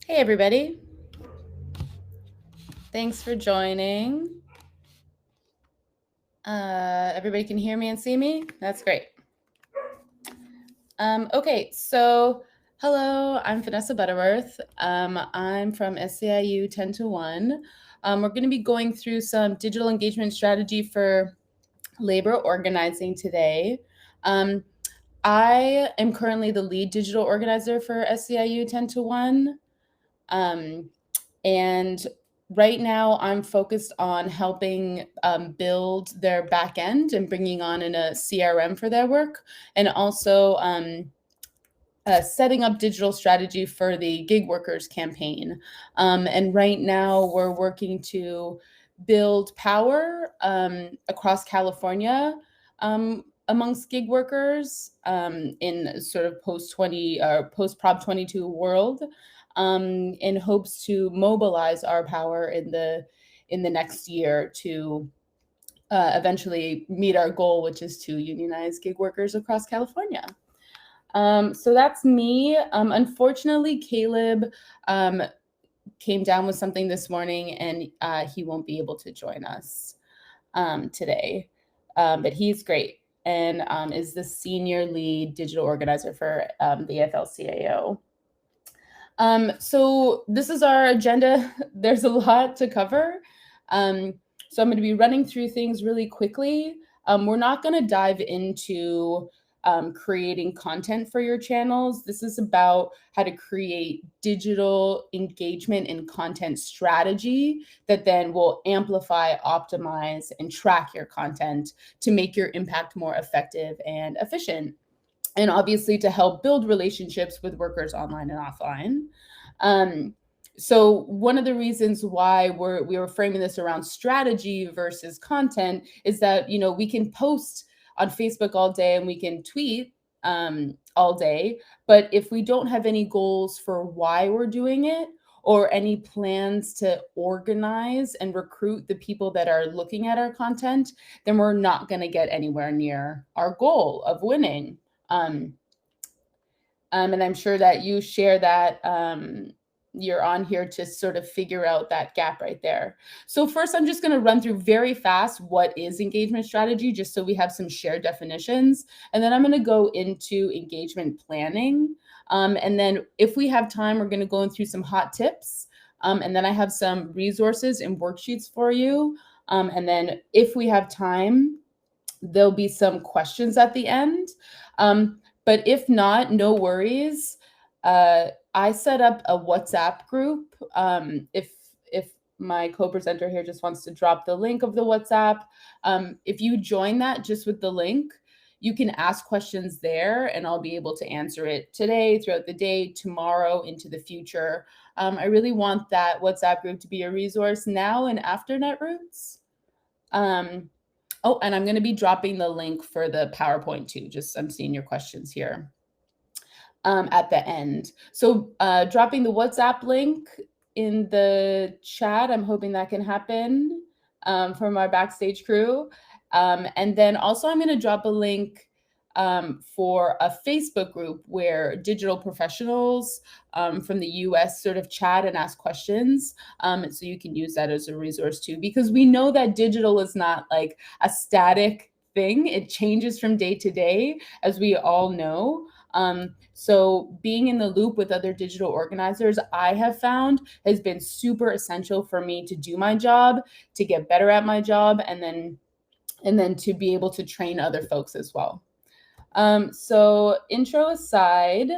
Hey, everybody. Thanks for joining. Everybody can hear me and see me? That's great. Okay, so hello, I'm Vanessa Butterworth. I'm from SCIU 10 to 1. We're going to be going through some digital engagement strategy for labor organizing today. I am currently the lead digital organizer for SCIU 10 to 1. And right now I'm focused on helping build their back end and bringing on in a CRM for their work, and also setting up digital strategy for the gig workers campaign. And right now we're working to build power across California amongst gig workers in sort of post Prop 22 world, in hopes to mobilize our power in the next year to eventually meet our goal, which is to unionize gig workers across California. So that's me. Unfortunately, Caleb came down with something this morning, and he won't be able to join us today. But he's great and is the senior lead digital organizer for the AFL-CIO. So this is our agenda. There's a lot to cover. So I'm going to be running through things really quickly. We're not going to dive into creating content for your channels. This is about how to create digital engagement and content strategy that then will amplify, optimize, and track your content to make your impact more effective and efficient. And obviously to help build relationships with workers online and offline. So one of the reasons why we were framing this around strategy versus content is that, we can post on Facebook all day and we can tweet all day, but if we don't have any goals for why we're doing it, or any plans to organize and recruit the people that are looking at our content, then we're not going to get anywhere near our goal of winning. And I'm sure that you share that. You're on here to sort of figure out that gap right there. So first, I'm just going to run through very fast what is engagement strategy, just so we have some shared definitions. And then I'm going to go into engagement planning. And then if we have time, we're going to go through some hot tips. And then I have some resources and worksheets for you. And then if we have time, there'll be some questions at the end. But if not, no worries. I set up a WhatsApp group. If my co-presenter here just wants to drop the link of the WhatsApp, if you join that just with the link, you can ask questions there, and I'll be able to answer it today, throughout the day, tomorrow, into the future. I really want that WhatsApp group to be a resource now and after Netroots. Oh, and I'm going to be dropping the link for the PowerPoint too. Just I'm seeing your questions here at the end. So dropping the WhatsApp link in the chat. I'm hoping that can happen from our backstage crew. And then also I'm going to drop a link for a Facebook group where digital professionals from the US sort of chat and ask questions. So you can use that as a resource too, because we know that digital is not like a static thing. It changes from day to day, as we all know. So being in the loop with other digital organizers, I have found, has been super essential for me to do my job, to get better at my job, and then to be able to train other folks as well. So intro aside,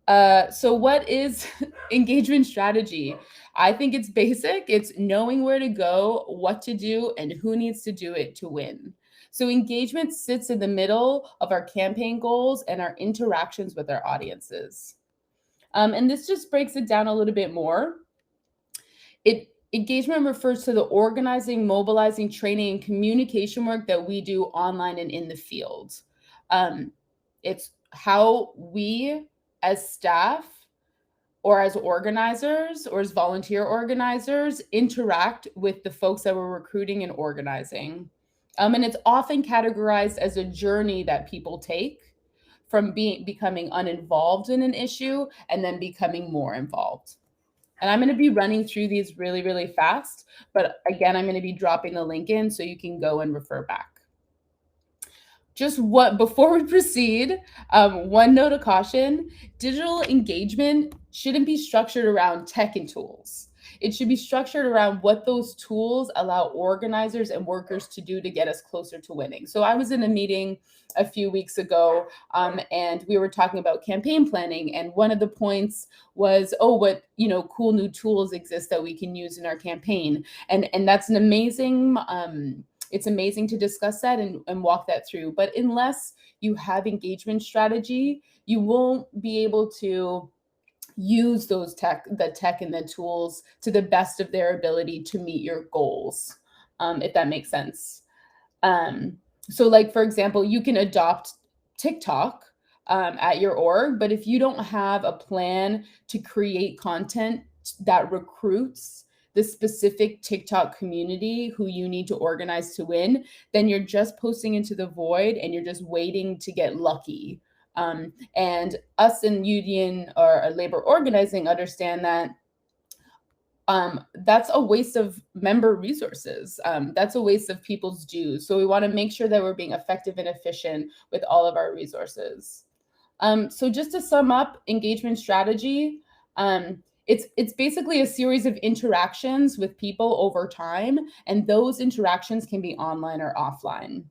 so what is engagement strategy? I think it's basic. It's knowing where to go, what to do, and who needs to do it to win. So engagement sits in the middle of our campaign goals and our interactions with our audiences. And this just breaks it down a little bit more. Engagement refers to the organizing, mobilizing, training, and communication work that we do online and in the field. It's how we as staff or as organizers or as volunteer organizers interact with the folks that we're recruiting and organizing. And it's often categorized as a journey that people take from becoming uninvolved in an issue and then becoming more involved. And I'm going to be running through these really, really fast. But again, I'm going to be dropping the link in so you can go and refer back. Just what before we proceed, one note of caution: digital engagement shouldn't be structured around tech and tools. It should be structured around what those tools allow organizers and workers to do to get us closer to winning. So I was in a meeting a few weeks ago, and we were talking about campaign planning, and one of the points was, oh, what cool new tools exist that we can use in our campaign, and that's an amazing. It's amazing to discuss that and walk that through. But unless you have engagement strategy, you won't be able to use the tech and the tools to the best of their ability to meet your goals, if that makes sense. So like, for example, you can adopt TikTok at your org, but if you don't have a plan to create content that recruits the specific TikTok community who you need to organize to win, then you're just posting into the void and you're just waiting to get lucky. And us in union or labor organizing understand that that's a waste of member resources. That's a waste of people's dues. So we want to make sure that we're being effective and efficient with all of our resources. So just to sum up engagement strategy, it's basically a series of interactions with people over time, and those interactions can be online or offline.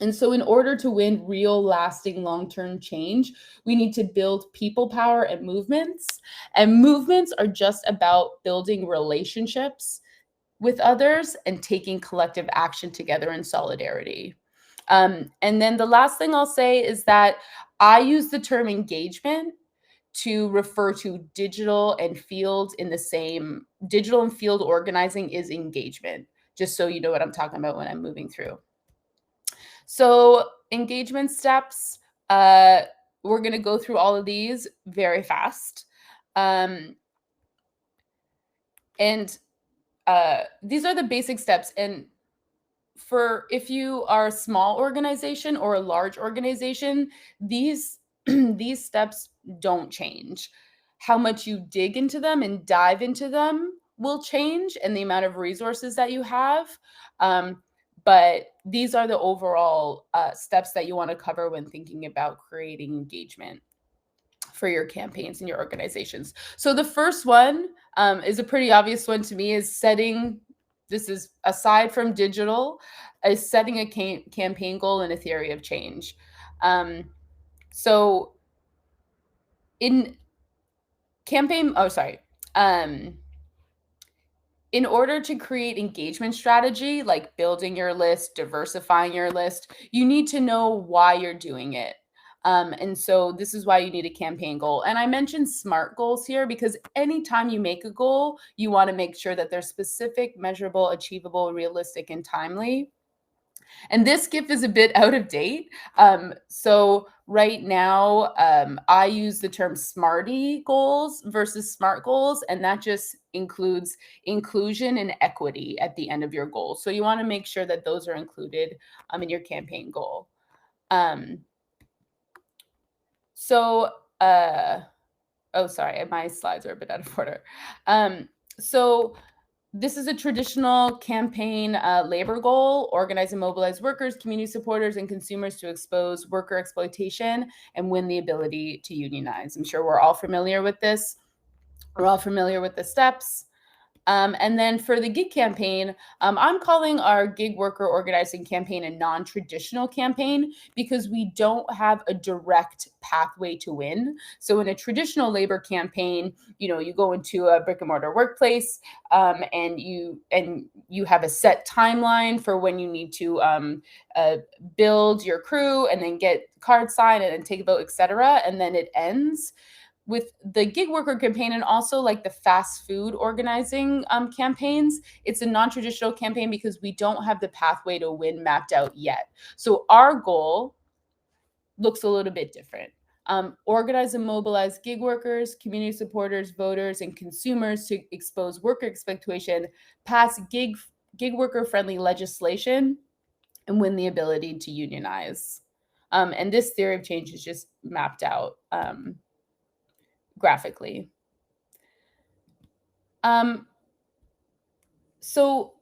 And so in order to win real, lasting, long-term change, we need to build people power and movements. And movements are just about building relationships with others and taking collective action together in solidarity. And then the last thing I'll say is that I use the term engagement to refer to digital and field in the same. Digital and field organizing is engagement, just so you know what I'm talking about when I'm moving through. So engagement steps, we're going to go through all of these very fast. And these are the basic steps. And for if you are a small organization or a large organization, these these steps don't change. How much you dig into them and dive into them will change, and the amount of resources that you have. But these are the overall steps that you want to cover when thinking about creating engagement for your campaigns and your organizations. So the first one is a pretty obvious one to me, is setting. This is aside from digital, is setting a campaign goal and a theory of change. So in campaign, in order to create engagement strategy, like building your list, diversifying your list, you need to know why you're doing it. And so this is why you need a campaign goal. And I mentioned SMART goals here because anytime you make a goal, you want to make sure that they're specific, measurable, achievable, realistic, and timely. And this GIF is a bit out of date. So right now, I use the term SMARTIE goals versus SMART goals, and that just includes inclusion and equity at the end of your goal. So you want to make sure that those are included in your campaign goal. Oh, sorry, my slides are a bit out of order. So this is a traditional campaign labor goal: organize and mobilize workers, community supporters, and consumers to expose worker exploitation and win the ability to unionize. I'm sure we're all familiar with this. We're all familiar with the steps. And then for the gig campaign, I'm calling our gig worker organizing campaign a non-traditional campaign because we don't have a direct pathway to win. So in a traditional labor campaign, you go into a brick and mortar workplace, and you have a set timeline for when you need to build your crew and then get cards signed and then take a vote, etc. And then it ends. With the gig worker campaign and also like the fast food organizing campaigns, it's a non-traditional campaign because we don't have the pathway to win mapped out yet. So our goal looks a little bit different. Organize and mobilize gig workers, community supporters, voters, and consumers to expose worker exploitation, pass gig worker friendly legislation, and win the ability to unionize. And this theory of change is just mapped out graphically. So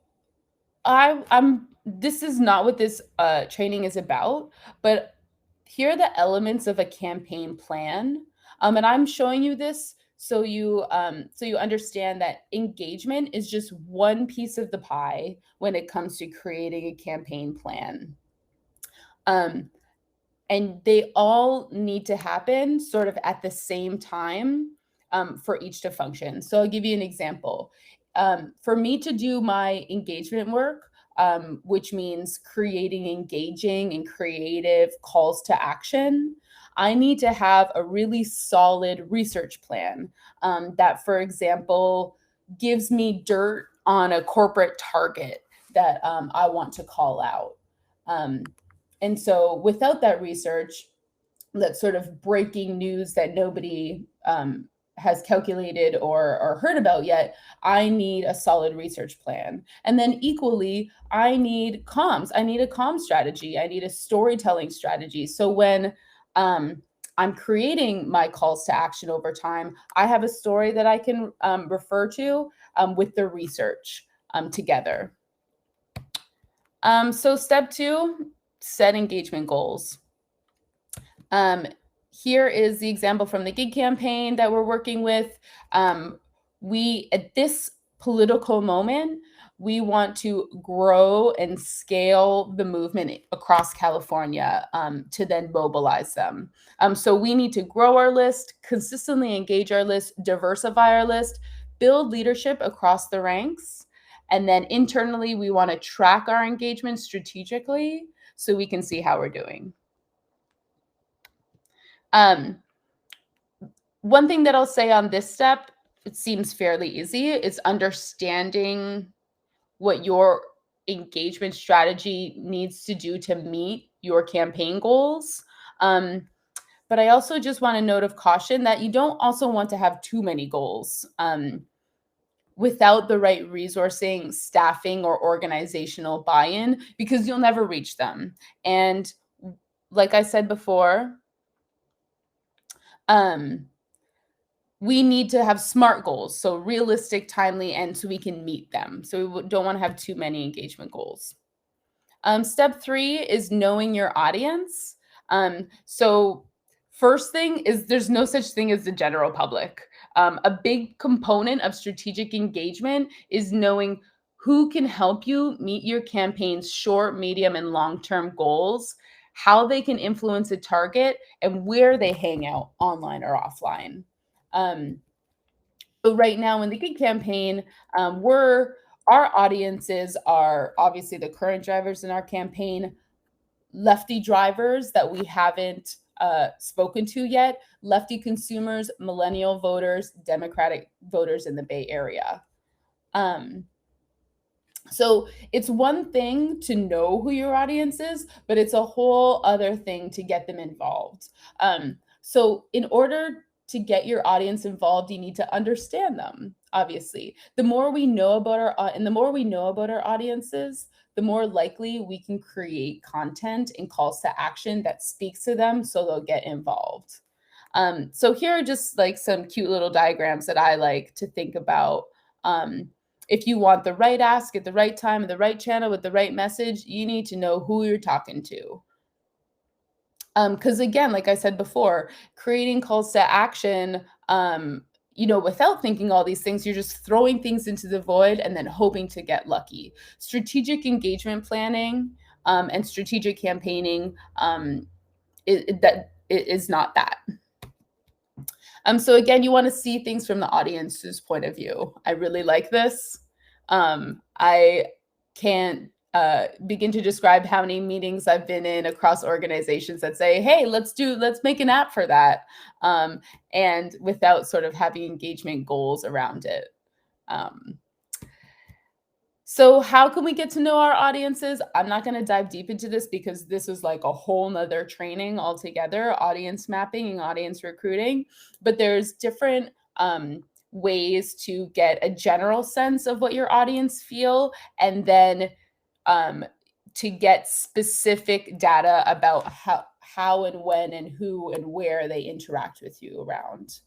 this is not what this training is about, but here are the elements of a campaign plan. And I'm showing you this so you understand that engagement is just one piece of the pie when it comes to creating a campaign plan. And they all need to happen sort of at the same time for each to function. So I'll give you an example. For me to do my engagement work, which means creating engaging and creative calls to action, I need to have a really solid research plan that, for example, gives me dirt on a corporate target that I want to call out. And so without that research, that sort of breaking news that nobody has calculated or heard about yet, I need a solid research plan. And then equally, I need comms. I need a comm strategy. I need a storytelling strategy. So when I'm creating my calls to action over time, I have a story that I can refer to with the research together. So step 2, set engagement goals. Here is the example from the gig campaign that we're working with. We, at this political moment, we want to grow and scale the movement across California to then mobilize them. So we need to grow our list, consistently engage our list, diversify our list, build leadership across the ranks. And then internally, we want to track our engagement strategically so we can see how we're doing. One thing that I'll say on this step, it seems fairly easy, is understanding what your engagement strategy needs to do to meet your campaign goals. But I also just want a note of caution that you don't also want to have too many goals without the right resourcing, staffing, or organizational buy-in, because you'll never reach them. And like I said before, we need to have SMART goals, so realistic, timely, and so we can meet them. So we don't want to have too many engagement goals. Step 3 is knowing your audience. So first thing is there's no such thing as the general public. A big component of strategic engagement is knowing who can help you meet your campaign's short, medium, and long-term goals, how they can influence a target, and where they hang out online or offline. But right now in the gig campaign, our audiences are obviously the current drivers in our campaign, lefty drivers that we haven't spoken to yet, lefty consumers, millennial voters, Democratic voters in the Bay Area. So it's one thing to know who your audience is, but it's a whole other thing to get them involved. So in order to get your audience involved, you need to understand them, obviously. The more we know about our audiences, the more likely we can create content and calls to action that speaks to them so they'll get involved. So here are just like some cute little diagrams that I like to think about. If you want the right ask at the right time, the right channel with the right message, you need to know who you're talking to. Because again, like I said before, creating calls to action, without thinking all these things, you're just throwing things into the void and then hoping to get lucky. Strategic engagement planning and strategic campaigning is not that. So again, you want to see things from the audience's point of view. I really like this. I can't begin to describe how many meetings I've been in across organizations that say, hey, let's make an app for that. And without sort of having engagement goals around it. So how can we get to know our audiences? I'm not going to dive deep into this because this is like a whole nother training altogether, audience mapping and audience recruiting. But there's different ways to get a general sense of what your audience feel, and then to get specific data about how and when and who and where they interact with you around.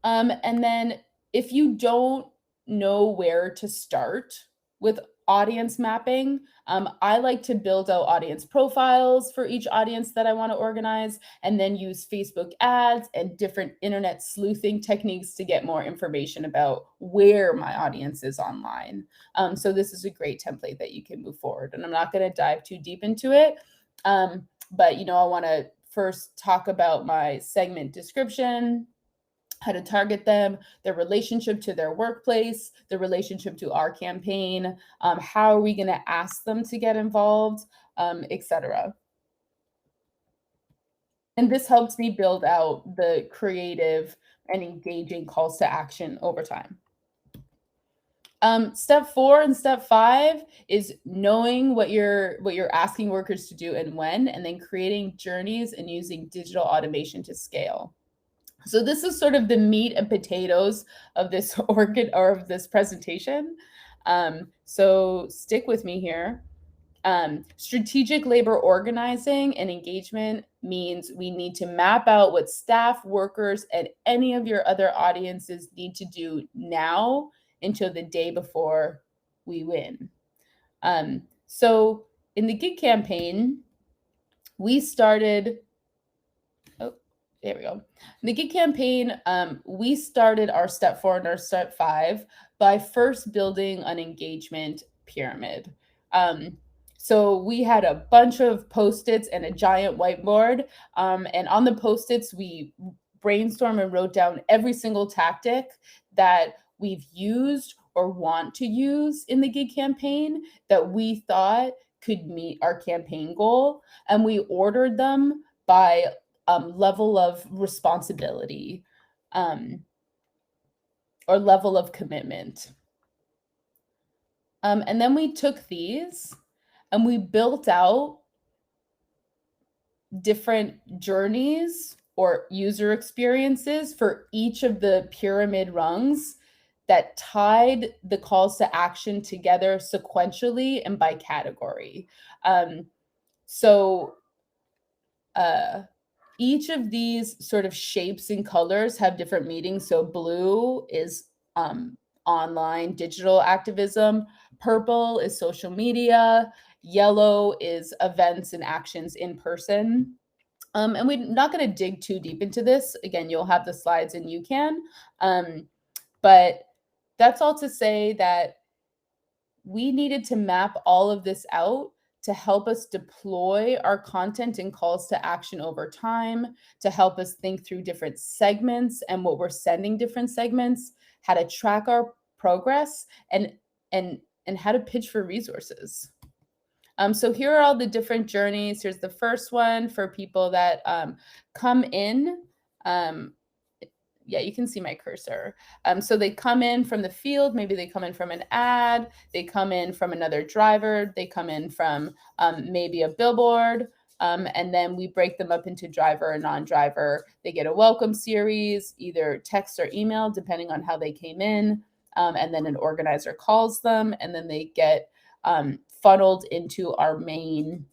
And then if you don't know where to start with audience mapping, I like to build out audience profiles for each audience that I want to organize, and then use Facebook ads and different internet sleuthing techniques to get more information about where my audience is online. So this is a great template that you can move forward. And I'm not going to dive too deep into it, but I want to first talk about my segment description, how to target them, their relationship to their workplace, the relationship to our campaign, how are we going to ask them to get involved, etc. And this helps me build out the creative and engaging calls to action over time. Step 4 and step 5 is knowing what you're asking workers to do and when, and then creating journeys and using digital automation to scale. So this is sort of the meat and potatoes of this of this presentation. So stick with me here. Strategic labor organizing and engagement means we need to map out what staff, workers, and any of your other audiences need to do now until the day before we win. So in the gig campaign, we started there we go. In the gig campaign, we started our step 4 and our step 5 by first building an engagement pyramid. So we had a bunch of Post-its and a giant whiteboard. And on the Post-its, we brainstormed and wrote down every single tactic that we've used or want to use in the gig campaign that we thought could meet our campaign goal. And we ordered them by level of responsibility, or level of commitment. And then we took these and we built out different journeys or user experiences for each of the pyramid rungs that tied the calls to action together sequentially and by category. Each of these sort of shapes and colors have different meanings. So blue is online digital activism, purple is social media, yellow is events and actions in person. And we're not going to dig too deep into this. Again, you'll have the slides and you can. But that's all to say that we needed to map all of this out to help us deploy our content and calls to action over time, to help us think through different segments and what we're sending different segments, how to track our progress, and how to pitch for resources. So here are all the different journeys. Here's the first one for people that come in. Yeah, you can see my cursor. So they come in from the field, maybe they come in from an ad, they come in from another driver, they come in from maybe a billboard, and then we break them up into driver and non-driver. They get a welcome series, either text or email, depending on how they came in, and then an organizer calls them, and then they get funneled into our main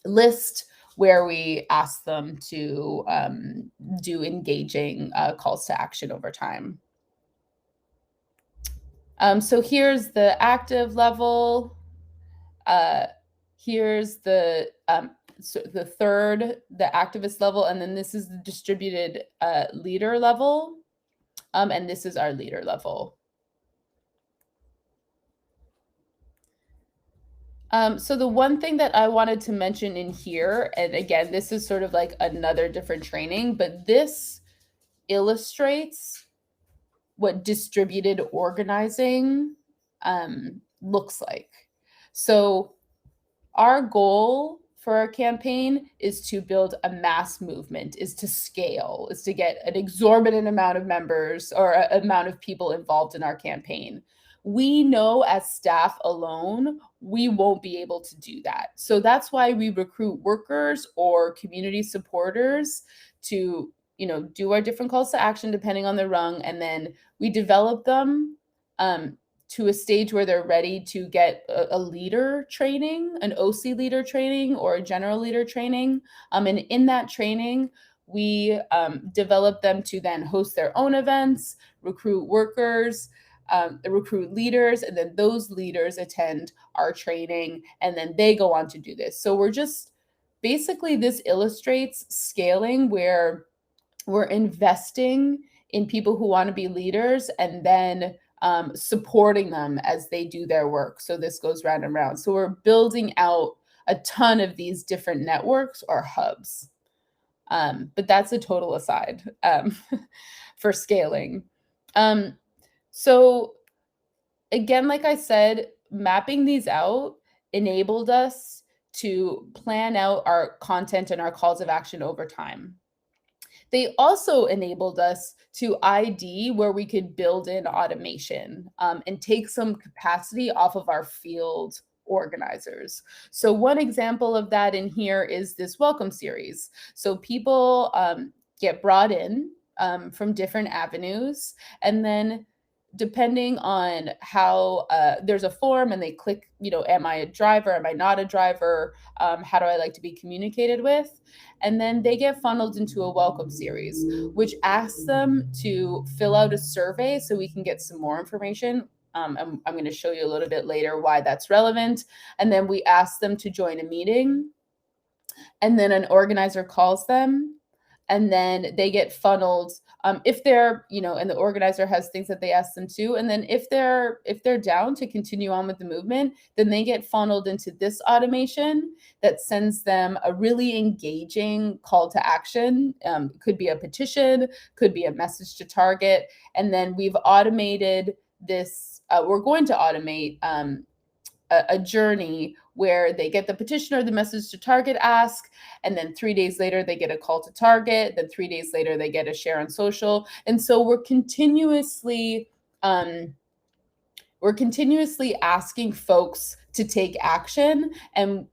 list, where we ask them to do engaging calls to action over time. So here's the active level. Here's the third, the activist level, and then this is the distributed leader level, and this is our leader level. So the one thing that I wanted to mention in here, and again, this is sort of like another different training, but this illustrates what distributed organizing looks like. So our goal for our campaign is to build a mass movement, is to scale, is to get an exorbitant amount of members or amount of people involved in our campaign. We know as staff alone, we won't be able to do that. So that's why we recruit workers or community supporters to, do our different calls to action depending on the rung, and then we develop them to a stage where they're ready to get a leader training, an OC leader training or a general leader training. And in that training, we develop them to then host their own events, recruit workers, recruit leaders, and then those leaders attend our training, and then they go on to do this. So we're just basically, this illustrates scaling where we're investing in people who want to be leaders and then supporting them as they do their work. So this goes round and round. So we're building out a ton of these different networks or hubs. But that's a total aside for scaling. So again, like I said, mapping these out enabled us to plan out our content and our calls of action over time. They also enabled us to ID where we could build in automation and take some capacity off of our field organizers. So one example of that in here is this welcome series. So people get brought in from different avenues, and then depending on how there's a form and they click, am I a driver? Am I not a driver? How do I like to be communicated with? And then they get funneled into a welcome series, which asks them to fill out a survey so we can get some more information. I'm going to show you a little bit later why that's relevant. And then we ask them to join a meeting. And then an organizer calls them. And then they get funneled if they're, and the organizer has things that they ask them to. And then if they're down to continue on with the movement, then they get funneled into this automation that sends them a really engaging call to action. Could be a petition, could be a message to target. And then we've automated this. We're going to automate a journey where they get the petition or the message to target ask, and then 3 days later they get a call to target, then 3 days later they get a share on social. And so we're continuously asking folks to take action and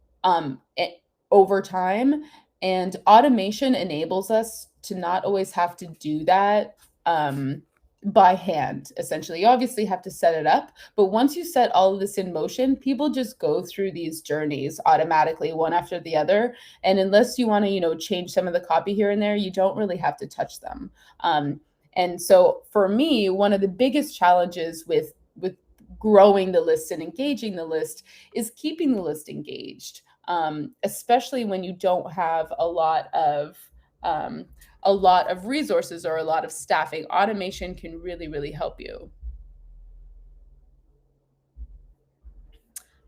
over time, and automation enables us to not always have to do that by hand. Essentially, you obviously have to set it up, but once you set all of this in motion, people just go through these journeys automatically, one after the other. And unless you want to, change some of the copy here and there, you don't really have to touch them. And so for me, one of the biggest challenges with growing the list and engaging the list is keeping the list engaged, especially when you don't have a lot of resources or a lot of staffing. Automation can really, really help you.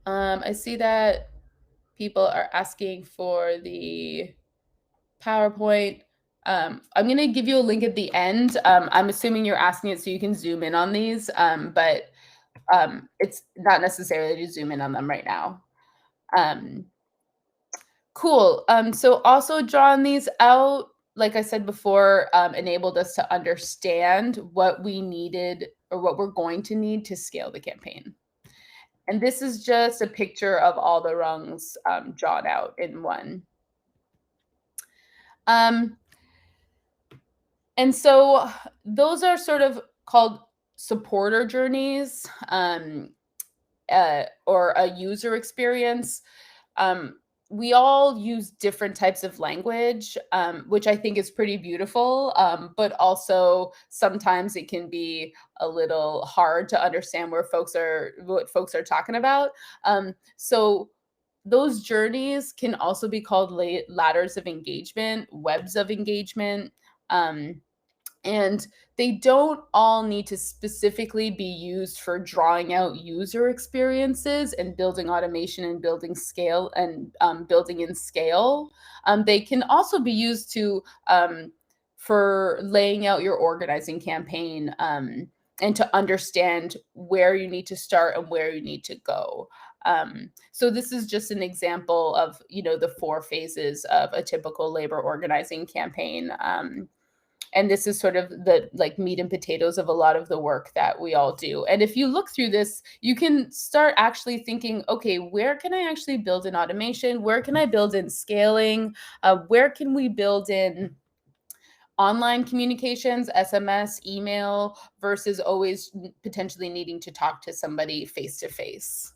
I see that people are asking for the PowerPoint. I'm going to give you a link at the end. I'm assuming you're asking it so you can zoom in on these, but it's not necessarily to zoom in on them right now. Cool. So also drawing these out, like I said before, enabled us to understand what we needed or what we're going to need to scale the campaign. And this is just a picture of all the rungs drawn out in one. And so those are sort of called supporter journeys or a user experience. We all use different types of language, which I think is pretty beautiful, but also sometimes it can be a little hard to understand what folks are talking about. So those journeys can also be called ladders of engagement, webs of engagement. And they don't all need to specifically be used for drawing out user experiences and building automation and building scale and building in scale. They can also be used to for laying out your organizing campaign and to understand where you need to start and where you need to go. So this is just an example of the 4 phases of a typical labor organizing campaign. And this is sort of the meat and potatoes of a lot of the work that we all do. And if you look through this, you can start actually thinking, okay, where can I actually build in automation? Where can I build in scaling? Where can we build in online communications, SMS, email, versus always potentially needing to talk to somebody face to face.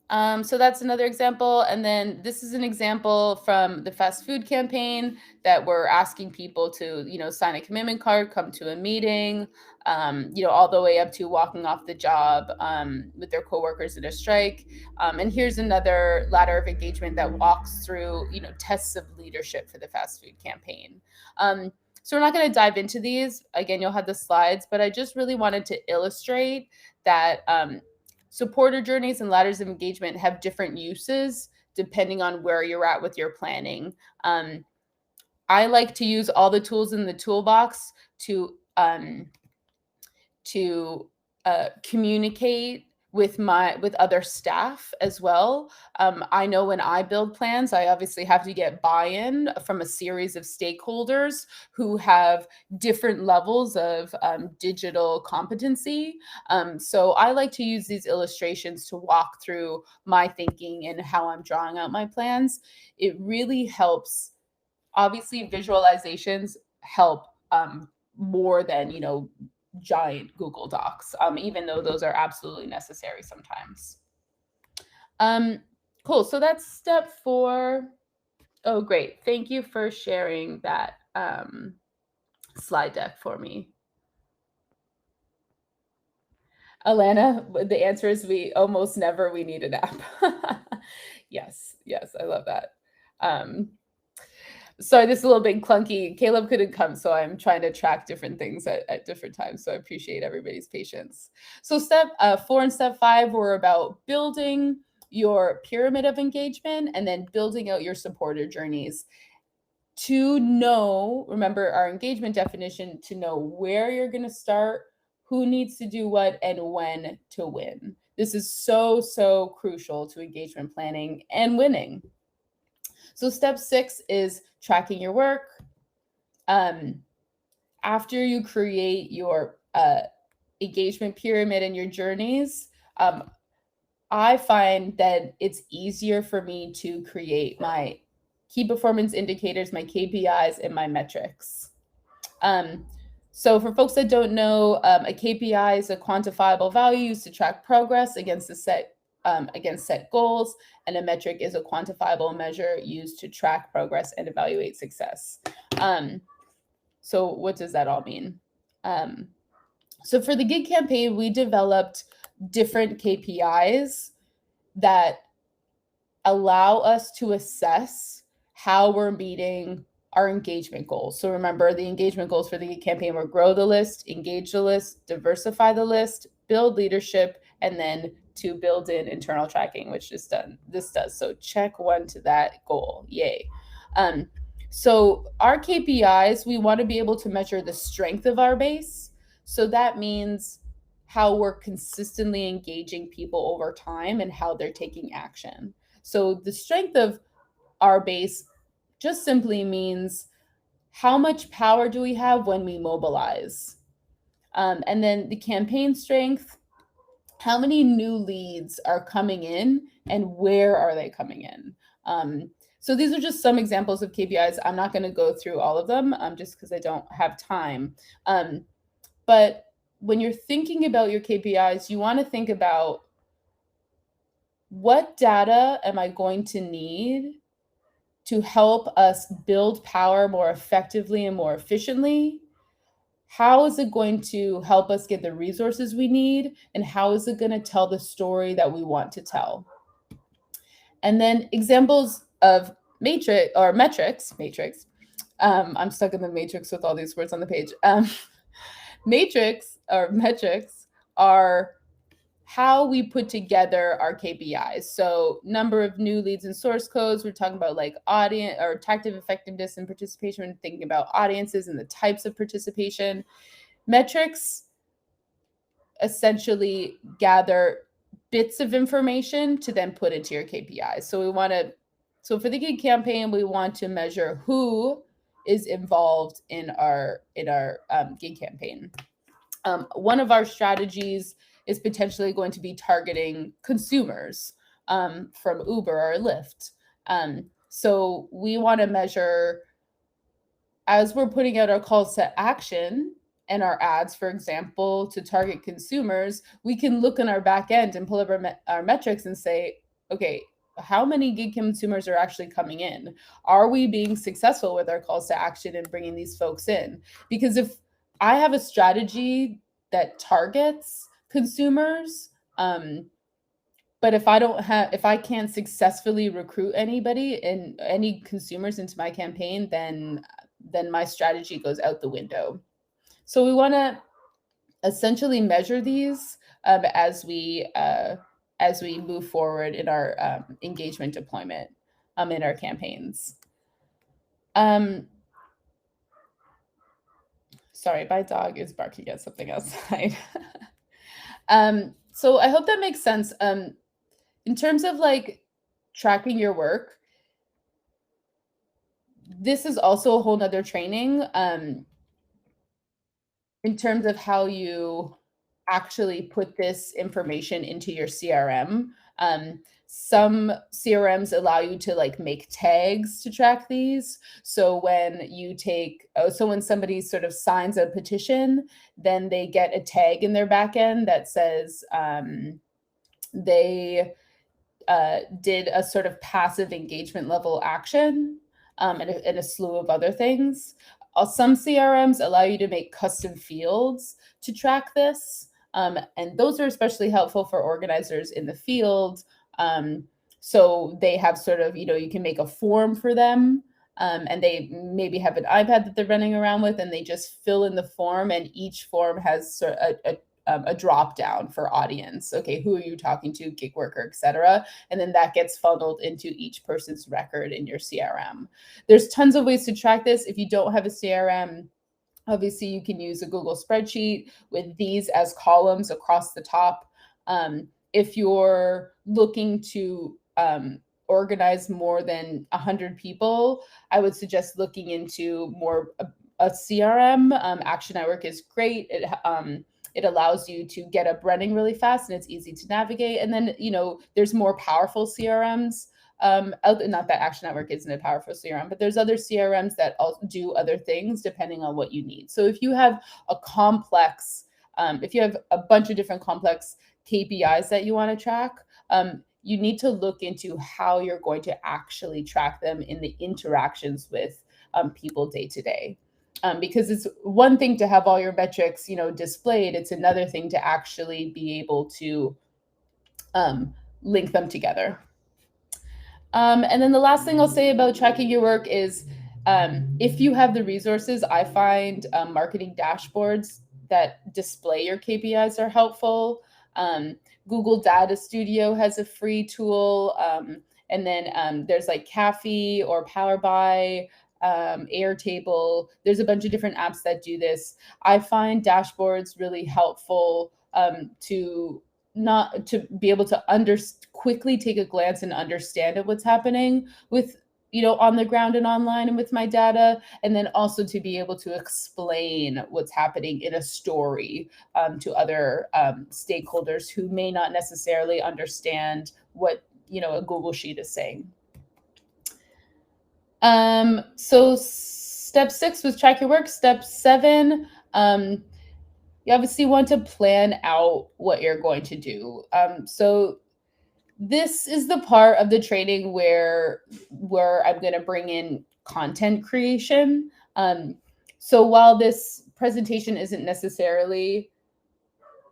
So that's another example. And then this is an example from the fast food campaign that we're asking people to, sign a commitment card, come to a meeting, all the way up to walking off the job with their coworkers in a strike. And here's another ladder of engagement that walks through, tests of leadership for the fast food campaign. So we're not going to dive into these. Again, you'll have the slides, but I just really wanted to illustrate that supporter journeys and ladders of engagement have different uses depending on where you're at with your planning. I like to use all the tools in the toolbox to communicate with other staff as well. I know when I build plans, I obviously have to get buy-in from a series of stakeholders who have different levels of digital competency. So I like to use these illustrations to walk through my thinking and how I'm drawing out my plans. It really helps. Obviously, visualizations help more than, giant Google Docs, even though those are absolutely necessary sometimes. Cool. So that's step 4. Oh, great. Thank you for sharing that slide deck for me. Alana, the answer is we almost never we need an app. Yes, I love that. Sorry, this is a little bit clunky. Caleb couldn't come, so I'm trying to track different things at different times. So I appreciate everybody's patience. So step 4 and step 5 were about building your pyramid of engagement and then building out your supporter journeys. To know, remember our engagement definition, to know where you're going to start, who needs to do what, and when to win. This is so crucial to engagement planning and winning. So step 6 is tracking your work. After you create your engagement pyramid and your journeys, I find that it's easier for me to create my key performance indicators, my KPIs, and my metrics. So for folks that don't know, a KPI is a quantifiable value used to track progress against set goals, and a metric is a quantifiable measure used to track progress and evaluate success. So what does that all mean? So for the gig campaign, we developed different KPIs that allow us to assess how we're meeting our engagement goals. So remember, the engagement goals for the gig campaign were grow the list, engage the list, diversify the list, build leadership, and then to build in internal tracking, which this does. So check 1 to that goal. Yay. So our KPIs, we want to be able to measure the strength of our base. So that means how we're consistently engaging people over time and how they're taking action. So the strength of our base just simply means how much power do we have when we mobilize? And then the campaign strength, how many new leads are coming in and where are they coming in? So these are just some examples of KPIs. I'm not going to go through all of them just because I don't have time. But when you're thinking about your KPIs, you want to think about what data am I going to need to help us build power more effectively and more efficiently? How is it going to help us get the resources we need? And how is it going to tell the story that we want to tell? And then examples of metrics. I'm stuck in the matrix with all these words on the page. Metrics are how we put together our KPIs. So number of new leads and source codes. We're talking about like audience or tactic effectiveness and participation. We're thinking about audiences and the types of participation. Metrics essentially gather bits of information to then put into your KPIs. So for the gig campaign, we want to measure who is involved in our gig campaign. One of our strategies is potentially going to be targeting consumers from Uber or Lyft. So we want to measure, as we're putting out our calls to action and our ads, for example, to target consumers, we can look in our back end and pull up our metrics and say, okay, how many gig consumers are actually coming in? Are we being successful with our calls to action and bringing these folks in? Because if I have a strategy that targets consumers, but if I can't successfully recruit anybody and any consumers into my campaign, then my strategy goes out the window. So we want to essentially measure these as we move forward in our engagement deployment in our campaigns. Sorry, my dog is barking at something outside. So I hope that makes sense. In terms of like tracking your work, this is also a whole nother training in terms of how you actually put this information into your CRM. Some CRMs allow you to like make tags to track these. So when when somebody sort of signs a petition, then they get a tag in their backend that says they did a sort of passive engagement level action and a slew of other things. Some CRMs allow you to make custom fields to track this. And those are especially helpful for organizers in the field. So they have sort of, you can make a form for them. And they maybe have an iPad that they're running around with, and they just fill in the form, and each form has sort of a drop down for audience. Okay, who are you talking to, gig worker, etc. And then that gets funneled into each person's record in your CRM. There's tons of ways to track this. If you don't have a CRM, obviously you can use a Google spreadsheet with these as columns across the top. If you're looking to organize more than 100 people, I would suggest looking into more a CRM. Action Network is great. It allows you to get up running really fast, and it's easy to navigate. And then, there's more powerful CRMs. Not that Action Network isn't a powerful CRM, but there's other CRMs that do other things depending on what you need. So if you have if you have a bunch of different complex KPIs that you want to track, you need to look into how you're going to actually track them in the interactions with people day to day. Because it's one thing to have all your metrics, displayed. It's another thing to actually be able to link them together. And then the last thing I'll say about tracking your work is if you have the resources, I find marketing dashboards that display your KPIs are helpful. Google Data Studio has a free tool. And then there's like Cafe or Power BI, Airtable. There's a bunch of different apps that do this. I find dashboards really helpful to be able to quickly take a glance and understand what's happening with on the ground and online and with my data, and then also to be able to explain what's happening in a story to other stakeholders who may not necessarily understand what a Google Sheet is saying. So step 6 was track your work. Step 7, you obviously want to plan out what you're going to do. So this is the part of the training where I'm going to bring in content creation. So while this presentation isn't necessarily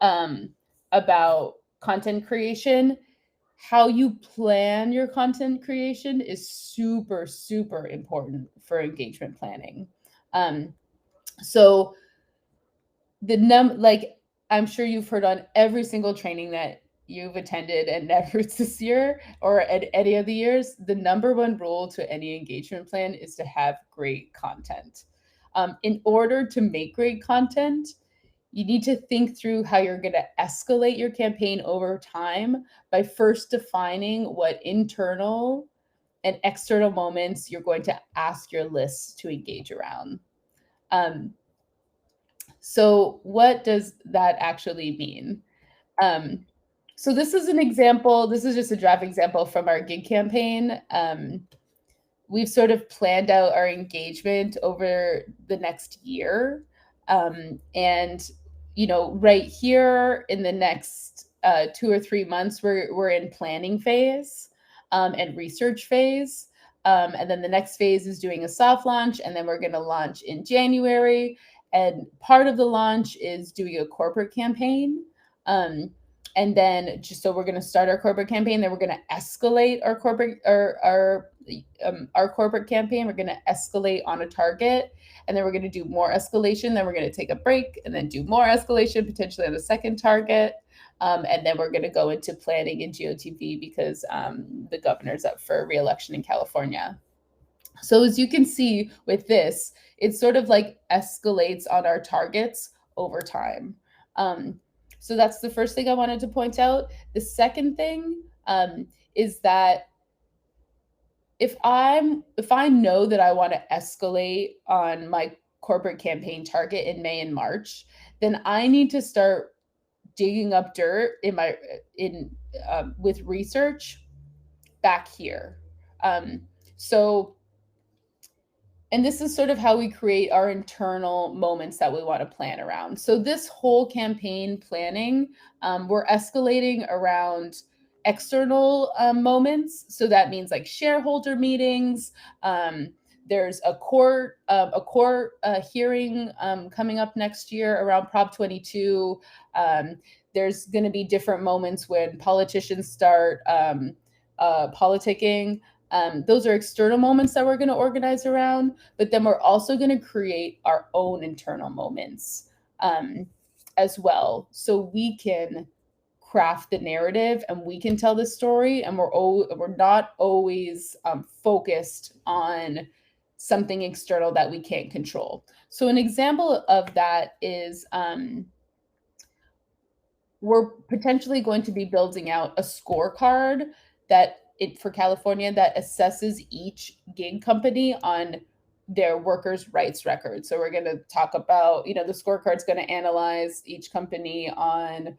about content creation, how you plan your content creation is super, super important for engagement planning. So I'm sure you've heard on every single training that you've attended at Netroots this year or at any of the years, the number one rule to any engagement plan is to have great content. In order to make great content, you need to think through how you're going to escalate your campaign over time by first defining what internal and external moments you're going to ask your lists to engage around. So what does that actually mean? So this is an example. This is just a draft example from our gig campaign. we've sort of planned out our engagement over the next year. And, right here in the next 2 or 3 months, we're in planning phase and research phase. And then the next phase is doing a soft launch, and then we're going to launch in January. And part of the launch is doing a corporate campaign. And then just so we're going to start our corporate campaign, then we're going to escalate our corporate campaign. We're going to escalate on a target, and then we're going to do more escalation. Then we're going to take a break and then do more escalation, potentially on a second target. And then we're going to go into planning in GOTV because the governor's up for re-election in California. So as you can see with this, it sort of like escalates on our targets over time. So that's the first thing I wanted to point out. The second thing is that if I know that I want to escalate on my corporate campaign target in May and March, then I need to start digging up dirt with research back here. So and this is sort of how we create our internal moments that we want to plan around. So this whole campaign planning, we're escalating around external moments. So that means like shareholder meetings. There's a court hearing coming up next year around Prop 22. There's going to be different moments when politicians start politicking. Those are external moments that we're going to organize around, but then we're also going to create our own internal moments as well. So we can craft the narrative and we can tell the story, and we're not always focused on something external that we can't control. So an example of that is we're potentially going to be building out a scorecard for California that assesses each gig company on their workers' rights record. So we're going to talk about, the scorecard's going to analyze each company on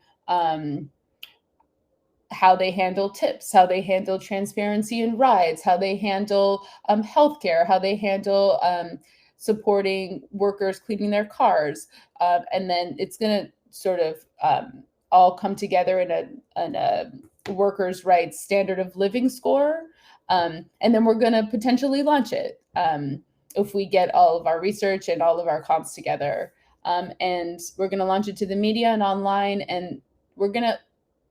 how they handle tips, how they handle transparency in rides, how they handle healthcare, how they handle supporting workers cleaning their cars. And then it's going to sort of all come together in a workers' rights standard of living score. And then we're going to potentially launch it if we get all of our research and all of our comps together. And we're going to launch it to the media and online, and we're going to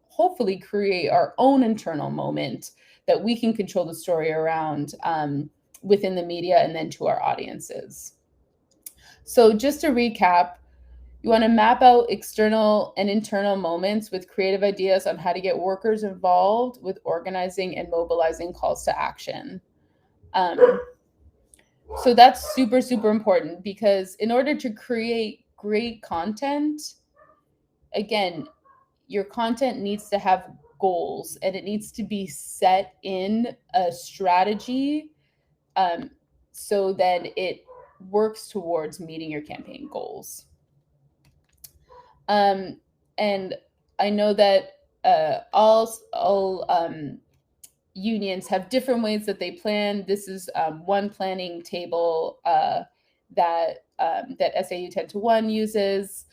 hopefully create our own internal moment that we can control the story around within the media and then to our audiences. So just to recap, you want to map out external and internal moments with creative ideas on how to get workers involved with organizing and mobilizing calls to action. So that's super, super important, because in order to create great content, again, your content needs to have goals, and it needs to be set in a strategy so then it works towards meeting your campaign goals. And I know that all unions have different ways that they plan. This is one planning table that SAU 10-1 uses.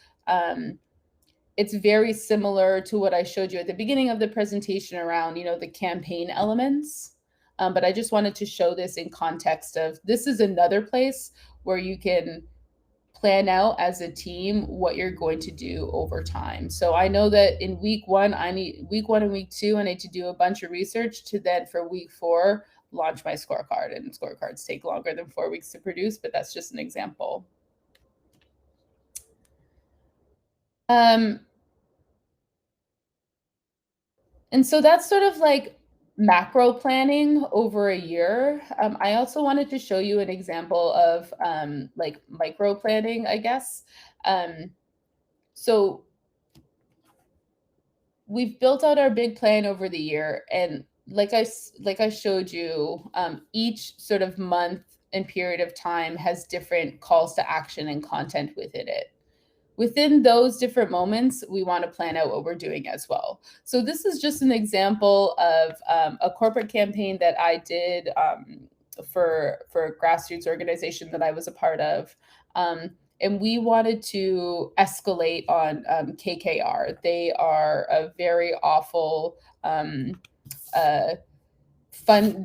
It's very similar to what I showed you at the beginning of the presentation around, the campaign elements. But I just wanted to show this in context of, this is another place where you can plan out as a team what you're going to do over time. So I know that in week one and week 2, I need to do a bunch of research to then for week 4, launch my scorecard. And scorecards take longer than 4 weeks to produce, but that's just an example. And so that's sort of like macro planning over a year. I also wanted to show you an example of like micro planning, I guess. So we've built out our big plan over the year, and like I showed you, each sort of month and period of time has different calls to action and content within it. Within those different moments, we want to plan out what we're doing as well. So this is just an example of a corporate campaign that I did for a grassroots organization that I was a part of. And we wanted to escalate on KKR. They are a very awful fund.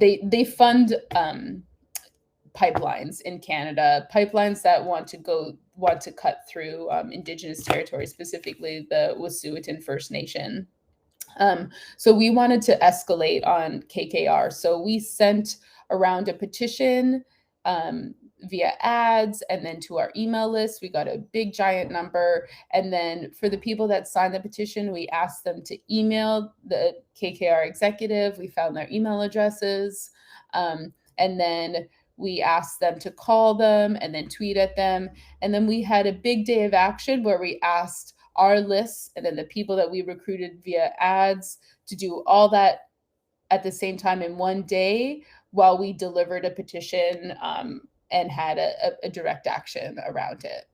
They fund pipelines in Canada, pipelines that want to cut through Indigenous territory, specifically the Wet'suwet'en First Nation. So we wanted to escalate on KKR. So we sent around a petition via ads and then to our email list. We got a big giant number. And then for the people that signed the petition, we asked them to email the KKR executive. We found their email addresses. And then we asked them to call them and then tweet at them. And then we had a big day of action where we asked our lists and then the people that we recruited via ads to do all that at the same time in one day while we delivered a petition and had a direct action around it.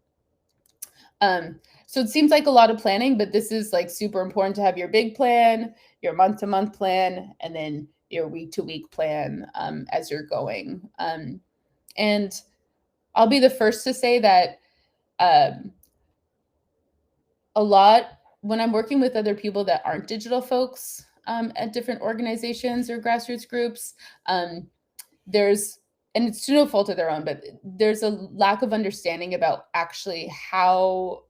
So it seems like a lot of planning, but this is like super important to have your big plan, your month-to-month plan, and then your week-to-week plan as you're going. And I'll be the first to say that a lot when I'm working with other people that aren't digital folks at different organizations or grassroots groups, there's, and it's to no fault of their own, but there's a lack of understanding about actually how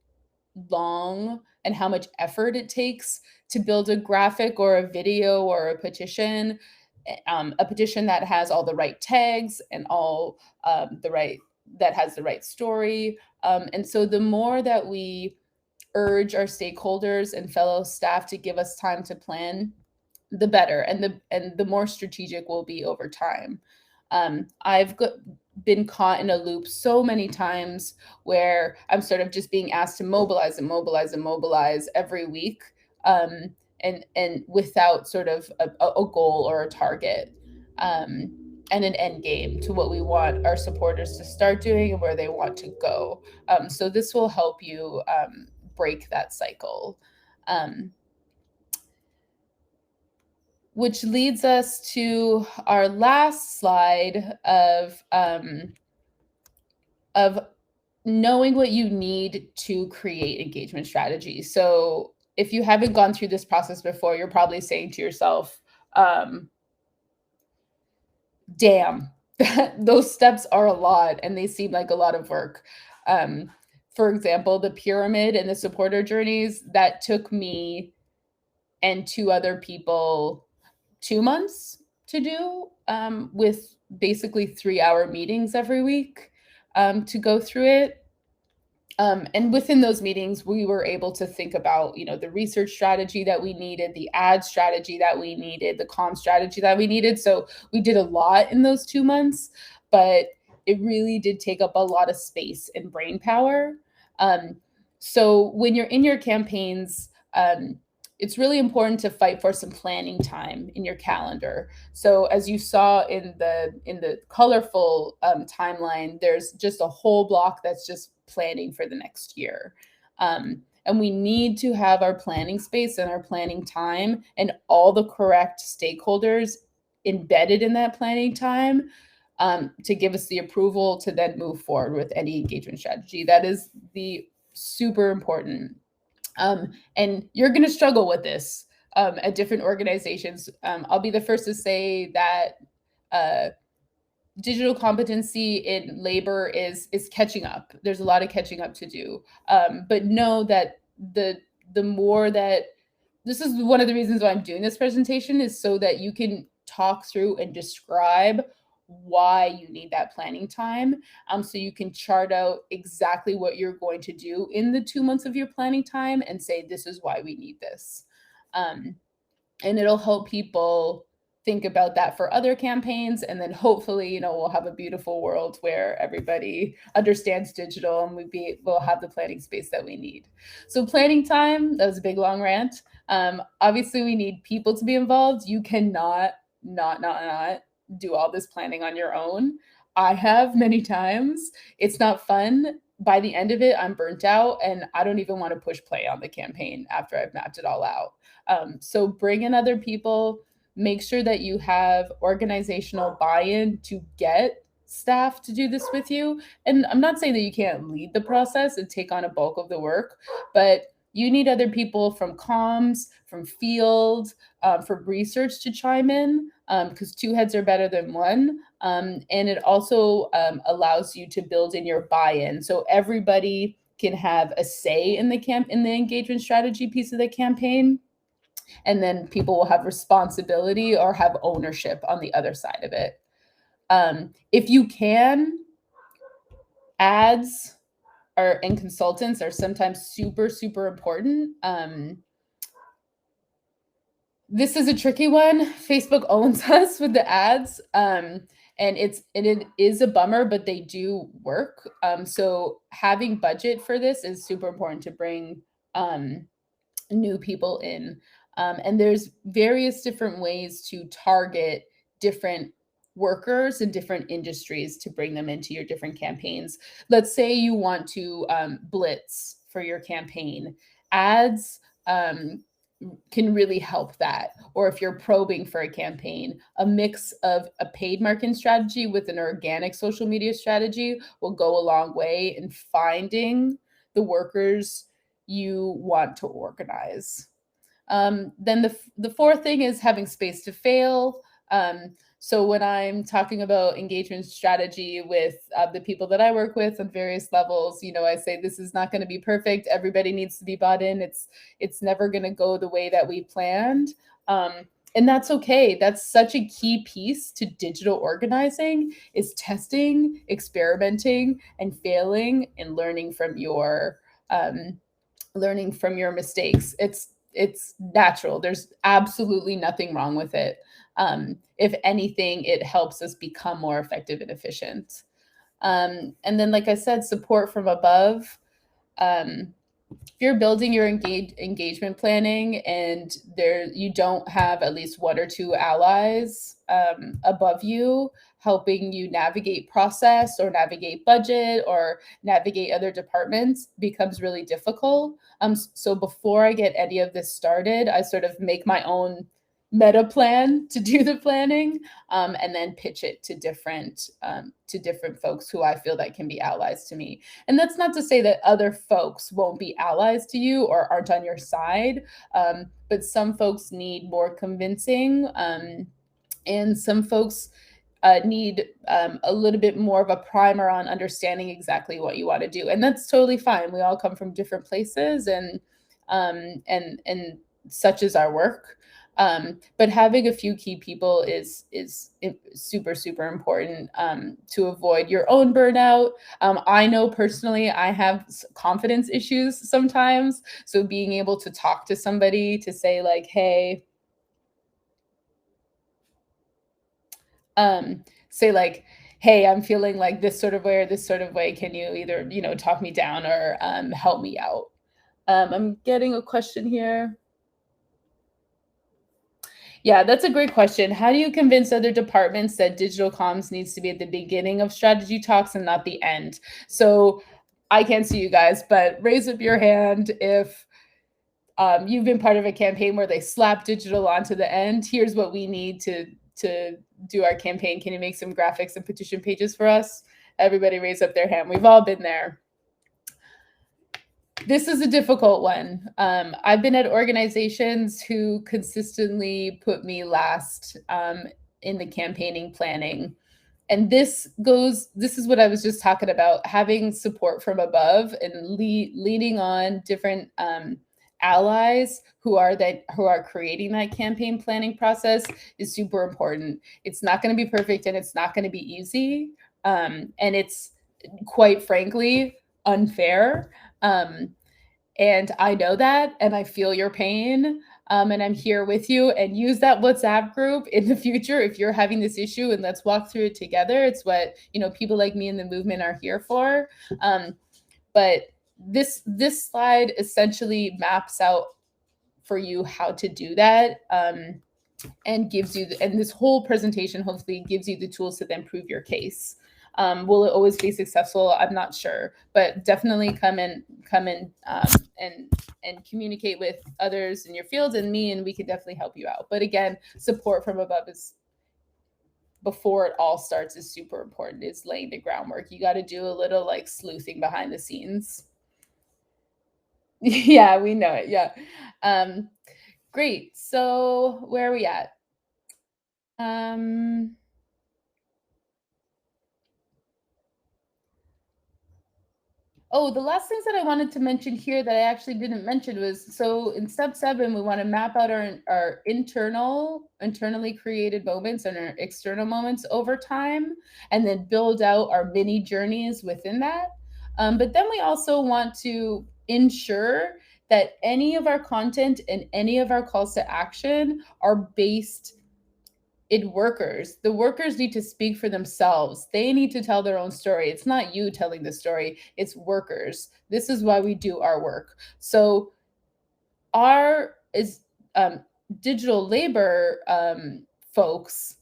long and how much effort it takes to build a graphic or a video or a petition that has all the right tags and all that has the right story. And so the more that we urge our stakeholders and fellow staff to give us time to plan, the better, and the more strategic we'll be over time. I've been caught in a loop so many times where I'm sort of just being asked to mobilize and mobilize and mobilize every week, and without sort of a goal or a target, and an end game to what we want our supporters to start doing and where they want to go. So this will help you break that cycle. Which leads us to our last slide of knowing what you need to create engagement strategies. So if you haven't gone through this process before, you're probably saying to yourself, damn, those steps are a lot and they seem like a lot of work. For example, the pyramid and the supporter journeys, that took me and two other people 2 months to do, with basically 3-hour meetings every week to go through it. And within those meetings, we were able to think about, the research strategy that we needed, the ad strategy that we needed, the comm strategy that we needed. So we did a lot in those 2 months, but it really did take up a lot of space and brain power. So when you're in your campaigns, it's really important to fight for some planning time in your calendar. So as you saw in the colorful timeline, there's just a whole block that's just planning for the next year. And we need to have our planning space and our planning time and all the correct stakeholders embedded in that planning time to give us the approval to then move forward with any engagement strategy. That is the super important. And you're going to struggle with this at different organizations. I'll be the first to say that digital competency in labor is catching up. There's a lot of catching up to do. But know that the more that, this is one of the reasons why I'm doing this presentation, is so that you can talk through and describe why you need that planning time, so you can chart out exactly what you're going to do in the 2 months of your planning time and say, this is why we need this. And it'll help people think about that for other campaigns. And then hopefully, we'll have a beautiful world where everybody understands digital and we'll have the planning space that we need. So planning time, that was a big long rant. Obviously we need people to be involved. You cannot not do all this planning on your own. I have many times. It's not fun. By the end of it, I'm burnt out and I don't even want to push play on the campaign after I've mapped it all out. So bring in other people, make sure that you have organizational buy-in to get staff to do this with you. And I'm not saying that you can't lead the process and take on a bulk of the work, but you need other people from comms, from field, from research to chime in, because two heads are better than one. And it also allows you to build in your buy-in, so everybody can have a say in the engagement strategy piece of the campaign, and then people will have responsibility or have ownership on the other side of it. If you can, ads and consultants are sometimes super, super important. This is a tricky one. Facebook owns us with the ads. And it is a bummer, but they do work. So having budget for this is super important to bring new people in. And there's various different ways to target different workers in different industries to bring them into your different campaigns. Let's say you want to blitz for your campaign. Ads can really help that. Or if you're probing for a campaign, a mix of a paid marketing strategy with an organic social media strategy will go a long way in finding the workers you want to organize. Then the fourth thing is having space to fail. So when I'm talking about engagement strategy with the people that I work with on various levels, I say this is not going to be perfect. Everybody needs to be bought in. It's never going to go the way that we planned. And that's okay. That's such a key piece to digital organizing, is testing, experimenting, and failing, and learning from your mistakes. It's natural. There's absolutely nothing wrong with it. If anything, it helps us become more effective and efficient. And then, like I said, support from above. If you're building your engagement planning and you don't have at least one or two allies above you helping you navigate process or navigate budget or navigate other departments, becomes really difficult. So before I get any of this started, I sort of make my own meta plan to do the planning, and then pitch it to different folks who I feel that can be allies to me. And that's not to say that other folks won't be allies to you or aren't on your side, but some folks need more convincing, and some folks need a little bit more of a primer on understanding exactly what you want to do, and that's totally fine. We all come from different places, and such is our work. But having a few key people is super, super important to avoid your own burnout. I know personally I have confidence issues sometimes, so being able to talk to somebody to say like, hey, I'm feeling like this sort of way or this sort of way. Can you either, talk me down or help me out? I'm getting a question here. Yeah, that's a great question. How do you convince other departments that digital comms needs to be at the beginning of strategy talks and not the end? So I can't see you guys, but raise up your hand if you've been part of a campaign where they slap digital onto the end. Here's what we need to do our campaign. Can you make some graphics and petition pages for us? Everybody raise up their hand. We've all been there. This is a difficult one. I've been at organizations who consistently put me last in the campaigning planning. And this is what I was just talking about, having support from above and leaning on different allies who are creating that campaign planning process is super important. It's not going to be perfect and it's not going to be easy. And it's quite frankly unfair. And I know that, and I feel your pain. And I'm here with you, and use that WhatsApp group in the future if you're having this issue, and let's walk through it together. It's what, people like me in the movement are here for. But this slide essentially maps out for you how to do that, and gives you, and this whole presentation hopefully gives you the tools to then prove your case. Will it always be successful? I'm not sure, but definitely come in and communicate with others in your field and me, and we can definitely help you out. But again, support from above is, before it all starts, is super important. Is laying the groundwork. You got to do a little like sleuthing behind the scenes. Yeah, we know it. Yeah. Um, great. So where are we at? Um, Oh, the last things that I wanted to mention here that I actually didn't mention was, so in step 7, we want to map out our internally created moments and our external moments over time, and then build out our mini journeys within that. But then we also want to ensure that any of our content and any of our calls to action are based in workers. The workers need to speak for themselves. They need to tell their own story. It's not you telling the story, it's workers. This is why we do our work. So our is digital labor folks,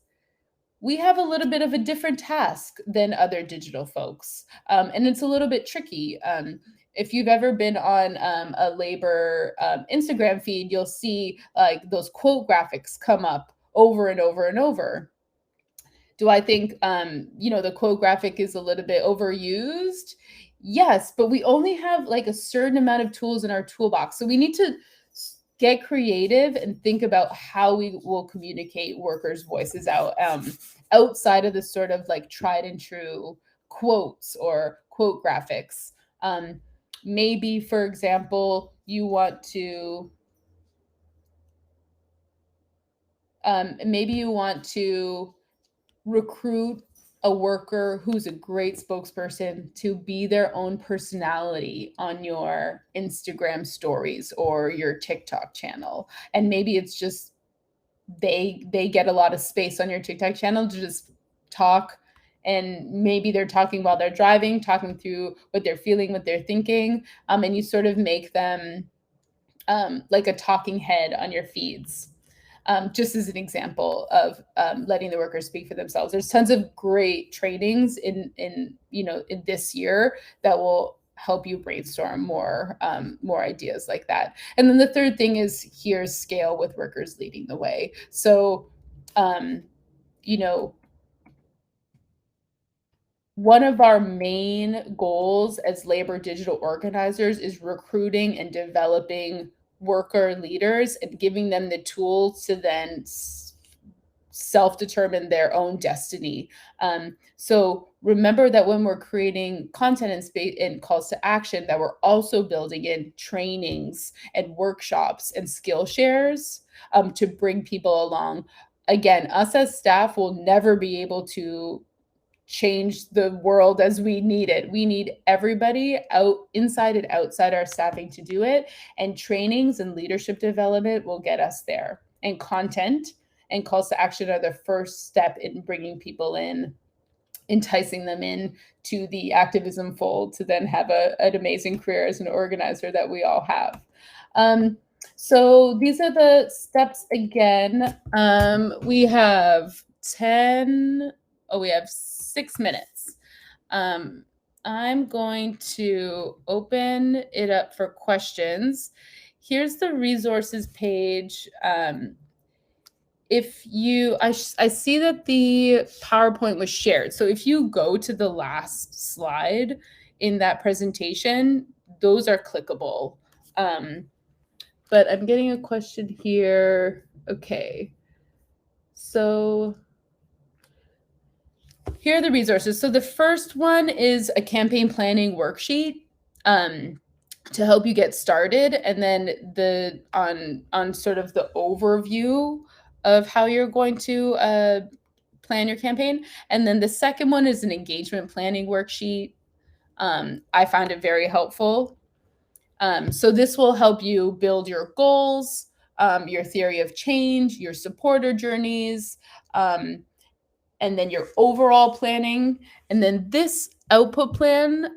we have a little bit of a different task than other digital folks. And it's a little bit tricky. If you've ever been on a labor Instagram feed, you'll see like those quote graphics come up over and over and over. Do I think the quote graphic is a little bit overused? Yes, but we only have like a certain amount of tools in our toolbox. So we need to get creative and think about how we will communicate workers' voices out, outside of the sort of like tried and true quotes or quote graphics. Maybe, for example, you want to recruit a worker who's a great spokesperson to be their own personality on your Instagram stories or your TikTok channel. And maybe it's just they get a lot of space on your TikTok channel to just talk, and maybe they're talking while they're driving, talking through what they're feeling, what they're thinking, and you sort of make them like a talking head on your feeds. Just as an example of letting the workers speak for themselves. There's tons of great trainings in this year that will help you brainstorm more ideas like that. And then the third thing is, here's scale with workers leading the way. So, you know, one of our main goals as labor digital organizers is recruiting and developing worker leaders and giving them the tools to then self-determine their own destiny. So remember that when we're creating content and space and calls to action, that we're also building in trainings and workshops and skill shares to bring people along. Again, us as staff will never be able to change the world as we need it. We need everybody out, inside and outside our staffing, to do it. And trainings and leadership development will get us there. And content and calls to action are the first step in bringing people in, enticing them in to the activism fold to then have an amazing career as an organizer that we all have. So these are the steps again. We have 10, we have 6 minutes. I'm going to open it up for questions. Here's the resources page. If you, I see that the PowerPoint was shared. So if you go to the last slide in that presentation, those are clickable. But I'm getting a question here. Okay. So here are the resources. So the first one is a campaign planning worksheet to help you get started, and then on sort of the overview of how you're going to plan your campaign. And then the second one is an engagement planning worksheet. I found it very helpful. So this will help you build your goals, your theory of change, your supporter journeys, and then your overall planning. And then this output plan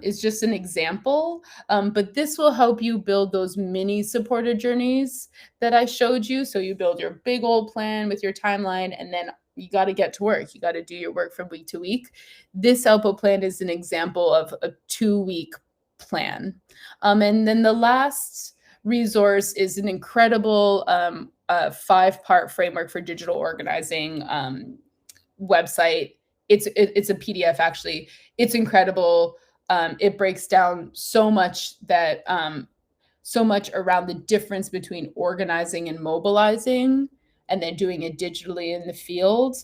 is just an example, but this will help you build those mini supporter journeys that I showed you. So you build your big old plan with your timeline, and then you got to get to work. You got to do your work from week to week. This output plan is an example of a 2-week plan. And then the last resource is an incredible 5-part framework for digital organizing website. It's a PDF actually. It's incredible. It breaks down so much around the difference between organizing and mobilizing, and then doing it digitally in the field.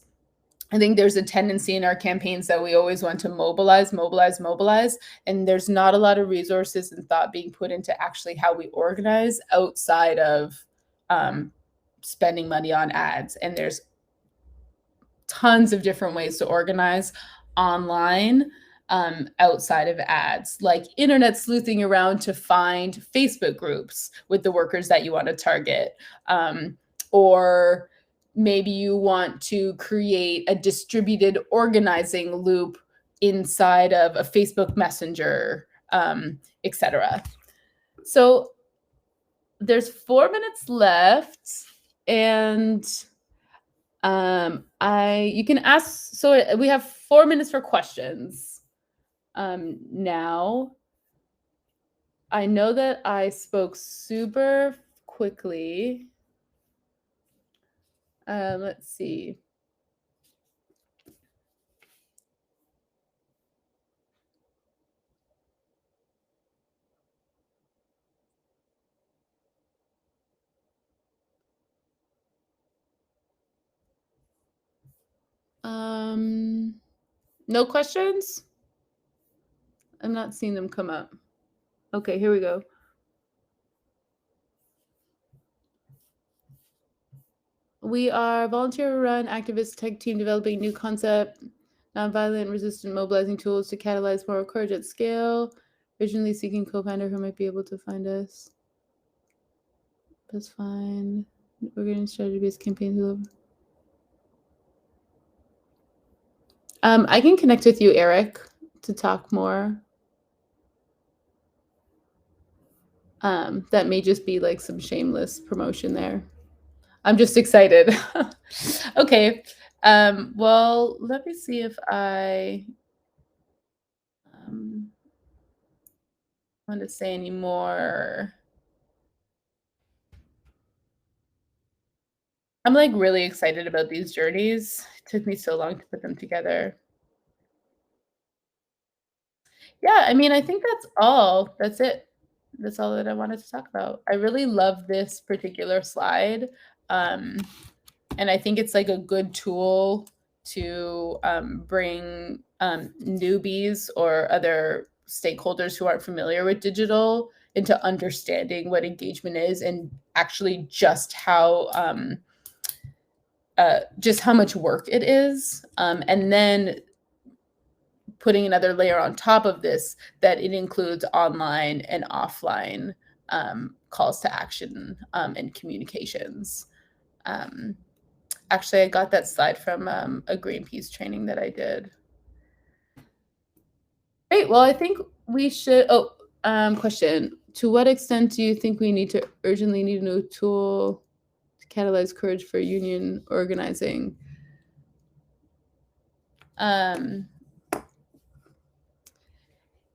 I think there's a tendency in our campaigns that we always want to mobilize, mobilize, mobilize, and there's not a lot of resources and thought being put into actually how we organize outside of spending money on ads. And there's tons of different ways to organize online outside of ads, like internet sleuthing around to find Facebook groups with the workers that you want to target. Or maybe you want to create a distributed organizing loop inside of a Facebook Messenger, etc. So there's 4 minutes left, and you can ask. So we have 4 minutes for questions. Now, I know that I spoke super quickly. Let's see. No questions? I'm not seeing them come up. Okay, here we go. We are volunteer-run activist tech team developing new concept, nonviolent resistant mobilizing tools to catalyze moral courage at scale. Originally seeking co-founder who might be able to find us. That's fine. We're getting strategy-based campaigns. I can connect with you, Eric, to talk more. That may just be like some shameless promotion there. I'm just excited. Okay. Well, let me see if I want to say any more. I'm like really excited about these journeys. It took me so long to put them together. Yeah, I mean, I think that's all. That's it. That's all that I wanted to talk about. I really love this particular slide. And I think it's like a good tool to bring newbies or other stakeholders who aren't familiar with digital into understanding what engagement is, and actually just how much work it is. And then putting another layer on top of this, that it includes online and offline calls to action and communications. Actually, I got that slide from a Greenpeace training that I did. Great. Well, I think we should. Question: to what extent do you think we need to urgently need a new tool to catalyze courage for union organizing?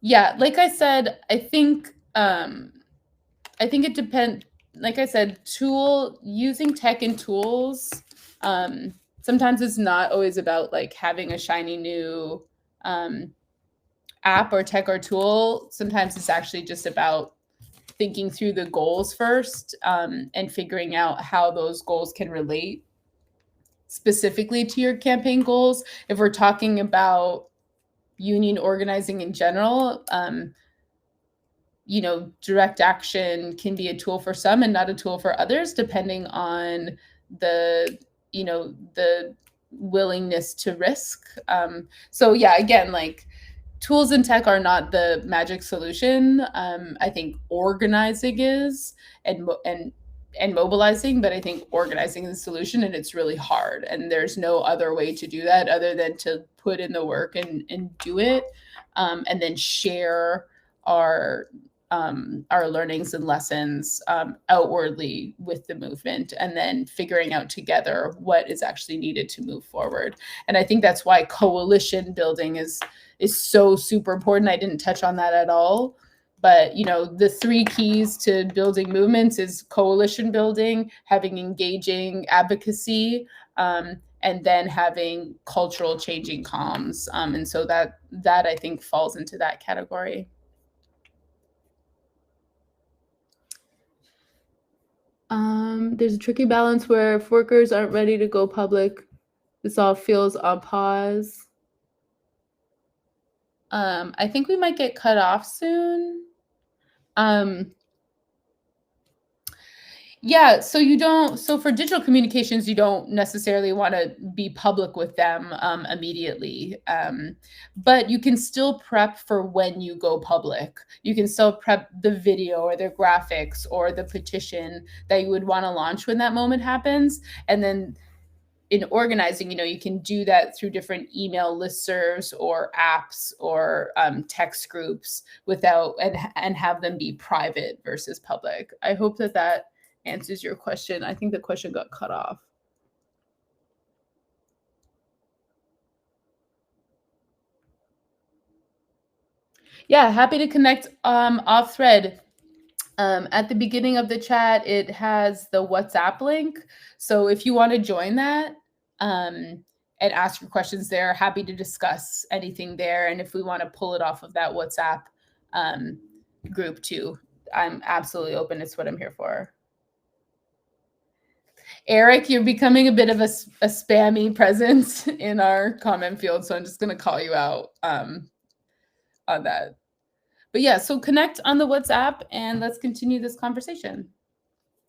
Yeah, like I said, I think it depends. Like I said, using tech and tools. Sometimes it's not always about like having a shiny new app or tech or tool. Sometimes it's actually just about thinking through the goals first, and figuring out how those goals can relate specifically to your campaign goals. If we're talking about union organizing in general, direct action can be a tool for some and not a tool for others, depending on the willingness to risk. So yeah, again, like tools and tech are not the magic solution. I think organizing is, and mobilizing, but I think organizing is the solution, and it's really hard. And there's no other way to do that other than to put in the work and do it, and then share our our learnings and lessons outwardly with the movement, and then figuring out together what is actually needed to move forward. And I think that's why coalition building is so super important. I didn't touch on that at all. But the 3 keys to building movements is coalition building, having engaging advocacy, and then having cultural changing comms. And so that I think falls into that category. There's a tricky balance where if workers aren't ready to go public, this all feels on pause. I think we might get cut off soon. Yeah, so for digital communications, you don't necessarily want to be public with them immediately. But you can still prep for when you go public. You can still prep the video or the graphics or the petition that you would want to launch when that moment happens. And then in organizing, you can do that through different email listservs or apps or text groups and have them be private versus public. I hope that answers your question. I think the question got cut off. Yeah, happy to connect off thread. At the beginning of the chat, it has the WhatsApp link. So if you want to join that and ask your questions there, happy to discuss anything there. And if we want to pull it off of that WhatsApp group too, I'm absolutely open. It's what I'm here for. Eric, you're becoming a bit of a spammy presence in our comment field, so I'm just going to call you out on that. But yeah, so connect on the WhatsApp and let's continue this conversation.